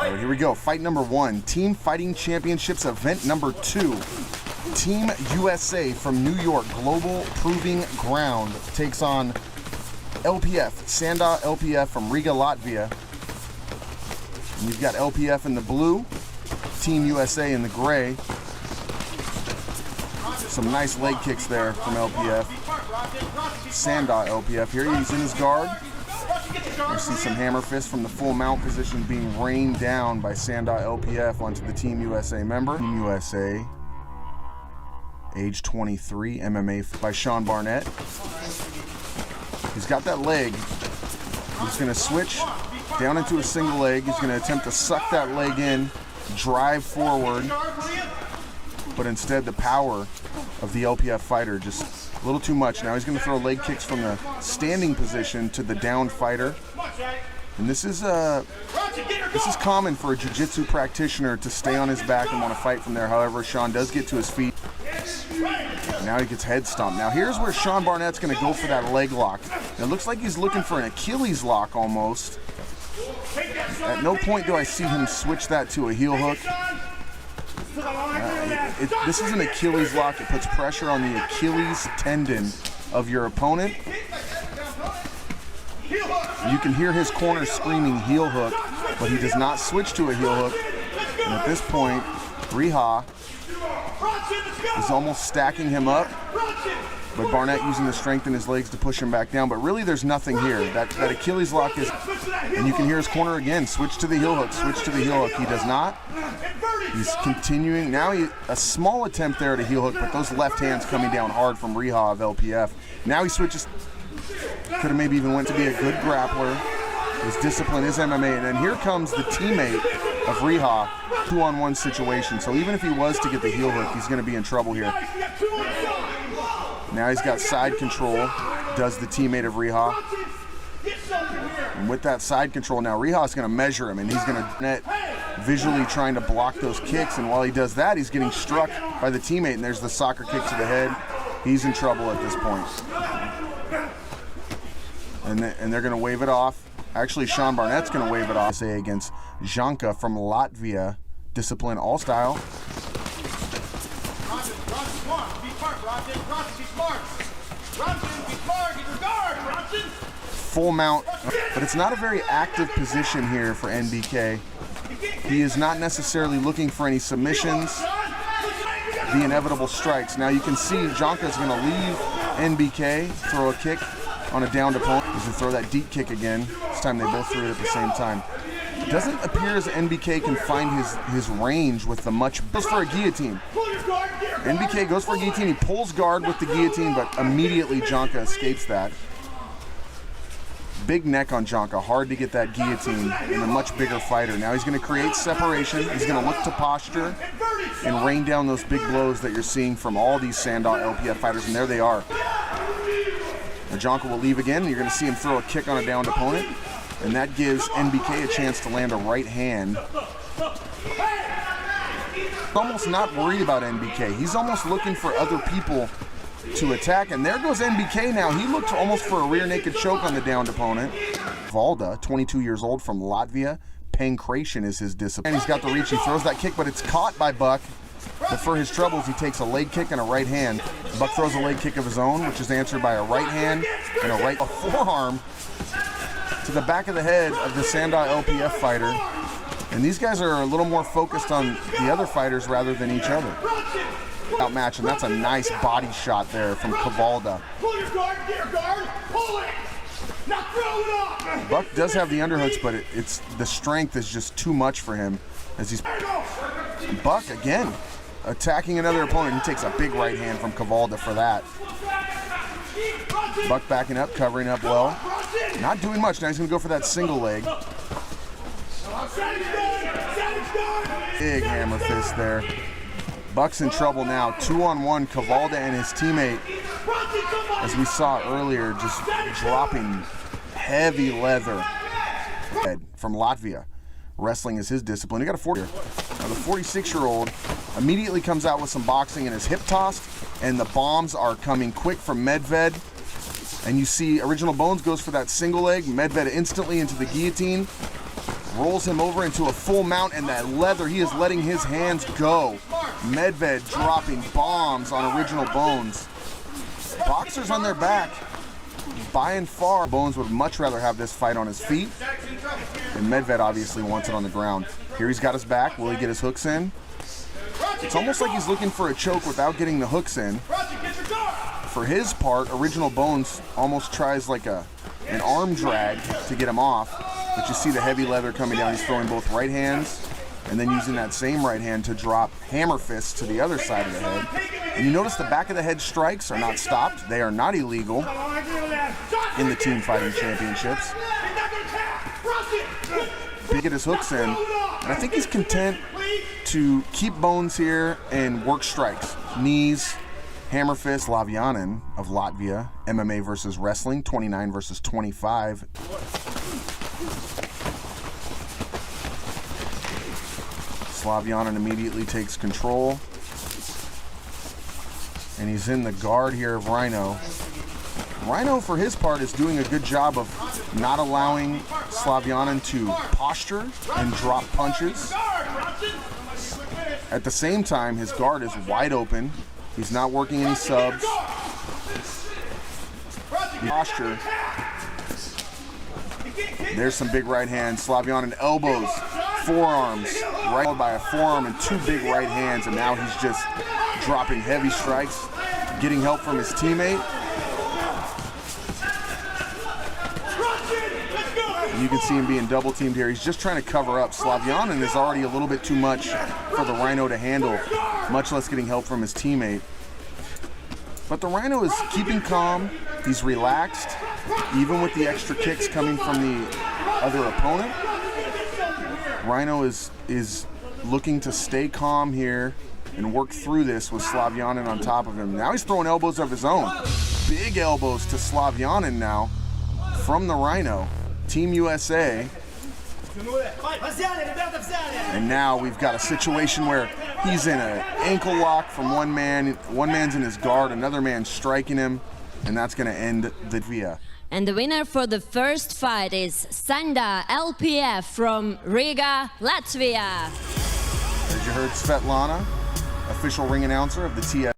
All right, here we go. Fight number 1. Team Fighting Championships event number 2. Team USA from New York Global Proving Ground takes on LPF, Sanda LPF from Riga, Latvia. And you've got LPF in the blue, Team USA in the gray. Some nice leg kicks there from LPF. Sanda LPF here, he's in his guard. You see some hammer fists from the full mount position being rained down by Sanda LPF onto the Team USA member. Team USA, age 23, MMA by Sean Barnett. He's got that leg. He's going to switch down into a single leg. He's going to attempt to suck that leg in, drive forward. But instead, the power of the LPF fighter just a little too much. Now he's going to throw leg kicks from the standing position to the downed fighter. And this is common for a jiu-jitsu practitioner to stay on his back and want to fight from there. However, Sean does get to his feet. Now he gets head stomped. Now here's where Sean Barnett's going to go for that leg lock. It looks like he's looking for an Achilles lock almost. At no point do I see him switch that to a heel hook. This is an Achilles lock. It puts pressure on the Achilles tendon of your opponent. You can hear his corner screaming heel hook, but he does not switch to a heel hook. And at this point, Riha is almost stacking him up, but Barnett using the strength in his legs to push him back down. But really, there's nothing here. That Achilles lock is, and you can hear his corner again, switch to the heel hook, switch to the heel hook. He does not. He's continuing. Now a small attempt there at a heel hook, but those left hands coming down hard from Riha of LPF. Now he switches. Could have maybe even went to be a good grappler. His discipline is MMA. And then here comes the teammate of Riha, 2-on-1 situation. So even if he was to get the heel hook, he's going to be in trouble here. Now he's got side control, does the teammate of Riha. And with that side control, now Riha's going to measure him, and he's going to net visually trying to block those kicks. And while he does that, he's getting struck by the teammate, and there's the soccer kick to the head. He's in trouble at this point. And they're going to wave it off. Actually, Sean Barnett's going to wave it off. Say against Janka from Latvia, discipline all style. Full mount, but it's not a very active position here for NBK. He is not necessarily looking for any submissions, the inevitable strikes. Now you can see Janka's going to leave NBK, throw a kick on a downed opponent. He's going to throw that deep kick again. This time they both threw it at the same time. It doesn't appear as NBK can find his range with the much. Goes for a guillotine. NBK goes for a guillotine. He pulls guard with the guillotine, but immediately Janka escapes that. Big neck on Janka. Hard to get that guillotine in a much bigger fighter. Now he's going to create separation. He's going to look to posture and rain down those big blows that you're seeing from all these Sanda LPF fighters, and there they are. Now Janka will leave again, and you're going to see him throw a kick on a downed opponent, and that gives NBK a chance to land a right hand. Almost not worried about NBK. He's almost looking for other people to attack, and there goes NBK now. He looked almost for a rear naked choke on the downed opponent. Valda, 22 years old from Latvia. Pancration is his discipline. And he's got the reach. He throws that kick, but it's caught by Buck. But for his troubles, he takes a leg kick and a right hand. Buck throws a leg kick of his own, which is answered by a right hand and a forearm to the back of the head of the Sanda LPF fighter. And these guys are a little more focused on the other fighters rather than each other. Outmatch, and that's a nice body shot there from Kavalda. Buck does have the underhooks, but it's the strength is just too much for him. As he's Buck again attacking another opponent. He takes a big right hand from Kavalda for that. Buck backing up, covering up well. Not doing much. Now he's going to go for that single leg. Big hammer fist there. Buck's in trouble now. 2-on-1, Kavalda and his teammate, as we saw earlier, just dropping heavy leather. From Latvia. Wrestling is his discipline. He got a 40. Now the 46-year-old immediately comes out with some boxing and is hip tossed, and the bombs are coming quick from Medved. And you see Original Bones goes for that single leg. Medved instantly into the guillotine. rolls him over into a full mount, and that leather, he is letting his hands go. Medved dropping bombs on Original Bones. Boxers on their back. By and far, Bones would much rather have this fight on his feet, and Medved obviously wants it on the ground. Here he's got his back. Will he get his hooks in? It's almost like he's looking for a choke without getting the hooks in. For his part, Original Bones almost tries like an arm drag to get him off, but you see the heavy leather coming down. He's throwing both right hands and then using that same right hand to drop hammer fists to the other side of the head. And you notice the back of the head strikes are not stopped. They are not illegal in the Team Fighting Championships. He get his hooks in, and I think he's content to keep Bones here and work strikes. Knees, hammer fist. Lavyanin of Latvia, MMA versus wrestling, 29 versus 25. Lavyanin immediately takes control, and he's in the guard here of Rhino. Rhino, for his part, is doing a good job of not allowing Lavyanin to posture and drop punches. At the same time, his guard is wide open. He's not working any subs. Posture. There's some big right hands. Lavyanin elbows, forearms, right by a forearm and two big right hands, and now he's just dropping heavy strikes, getting help from his teammate. You can see him being double teamed here. He's just trying to cover up. Lavyanin is already a little bit too much for the Rhino to handle, much less getting help from his teammate. But the Rhino is keeping calm. He's relaxed, even with the extra kicks coming from the other opponent. Rhino is looking to stay calm here and work through this with Lavyanin on top of him. Now he's throwing elbows of his own. Big elbows to Lavyanin now from the Rhino. Team USA. And now we've got a situation where he's in an ankle lock from one man. One man's in his guard, another man's striking him, and that's going to end the VIA. And the winner for the first fight is Sanda LPF from Riga, Latvia. As you heard, Svetlana, official ring announcer of the TFC.